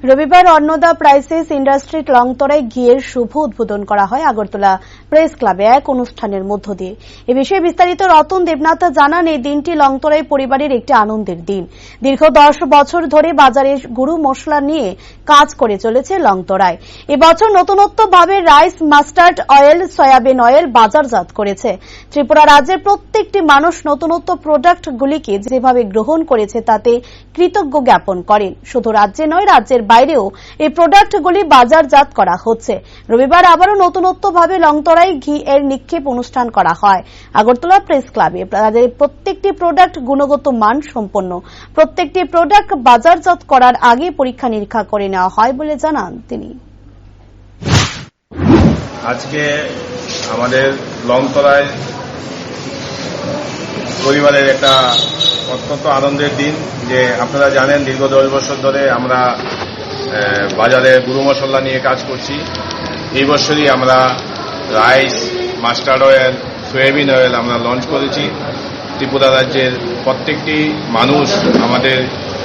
রবিবার Annada prices industry Longtharai ঘিয়ের শুভ উদ্বোধন করা হয় আগরতলা প্রেস ক্লাবে এক অনুষ্ঠানের মধ্য দিয়ে। এ বিষয়ে বিস্তারিত রতন দেবনাথ জানান, এই দিনটি লংতরাই পরিবারের একটি আনন্দের দিন। দীর্ঘ 10 বছর ধরে বাজারে গুরু মশলা নিয়ে কাজ করে চলেছে লংতরায়। এবছর নতুনত্বভাবে rice, mustard oil, soybean oil বাজারজাত করেছে। ত্রিপুরা রাজ্যের প্রত্যেকটি মানুষ নতুনত্ব প্রোডাক্টগুলিকে যেভাবে গ্রহণ করেছে তাতে কৃতজ্ঞ জ্ঞাপন করেন। শুধু রাজ্যে নয়, রাজ্যের বাইরেও এই প্রোডাক্টগুলি বাজারজাত করা হচ্ছে। রবিবার আবারও নতুনত্বভাবে লংতরায় ঘি এর নিক্ষেপ অনুষ্ঠান করা হয় আগরতলা প্রেস ক্লাবে। বাজারের প্রত্যেকটি প্রোডাক্ট গুণগত মান সম্পন্ন। প্রত্যেকটি প্রোডাক্ট বাজারজাত করার আগে পরীক্ষা নিরীক্ষা করে নেওয়া হয় বলে জানান তিনি। আজকে আমাদের লংতরায় পরিবারের একটা অত্যন্ত আনন্দের দিন। যে আপনারা জানেন, দীর্ঘ 10 বছর ধরে আমরা বাজারে গুঁড়ো মশলা নিয়ে কাজ করছি। এই বছরই আমরা rice, mustard oil, soybean oil আমরা লঞ্চ করেছি। ত্রিপুরা রাজ্যের প্রত্যেকটি মানুষ আমাদের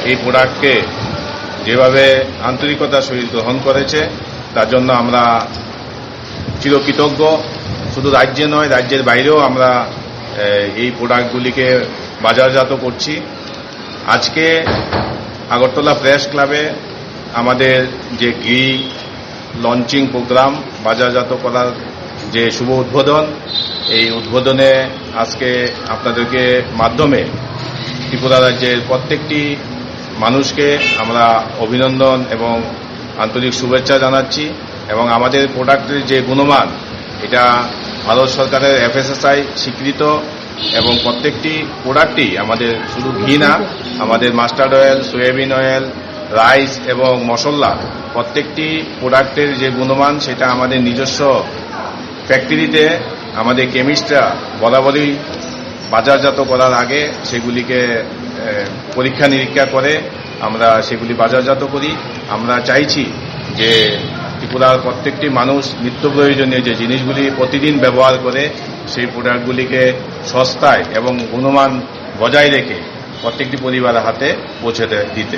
এই প্রোডাক্টকে যেভাবে আন্তরিকতার সহিত গ্রহণ করেছে তার জন্য আমরা চিরকৃতজ্ঞ। শুধু রাজ্যে নয়, রাজ্যের বাইরেও আমরা এই প্রোডাক্টগুলিকে বাজারজাত করছি। আজকে আগরতলা প্রেস ক্লাবে আমাদের যে ঘি লঞ্চিং প্রোগ্রাম, বাজারজাত করার যে শুভ উদ্বোধন, এই উদ্বোধনে আজকে আপনাদেরকে মাধ্যমে ত্রিপুরা রাজ্যের প্রত্যেকটি মানুষকে আমরা অভিনন্দন এবং আন্তরিক শুভেচ্ছা জানাচ্ছি। এবং আমাদের প্রোডাক্টের যে গুণমান, এটা ভারত সরকারের FSSAI স্বীকৃত এবং প্রত্যেকটি প্রোডাক্টই আমাদের শুধু ঘি না, আমাদের mustard oil, soybean oil, rice এবং মশলা, প্রত্যেকটি প্রোডাক্টের যে গুণমান সেটা আমাদের নিজস্ব ফ্যাক্টরিতে আমাদের কেমিস্টরা বরাবরই বাজারজাত করার আগে সেগুলিকে পরীক্ষা নিরীক্ষা করে আমরা সেগুলি বাজারজাত করি। আমরা চাইছি যে ত্রিপুরার প্রত্যেকটি মানুষ নিত্য প্রয়োজনীয় যে জিনিসগুলি প্রতিদিন ব্যবহার করে সেই প্রোডাক্টগুলিকে সস্তায় এবং গুণমান বজায় রেখে প্রত্যেকটি পরিবারের হাতে পৌঁছে দিতে।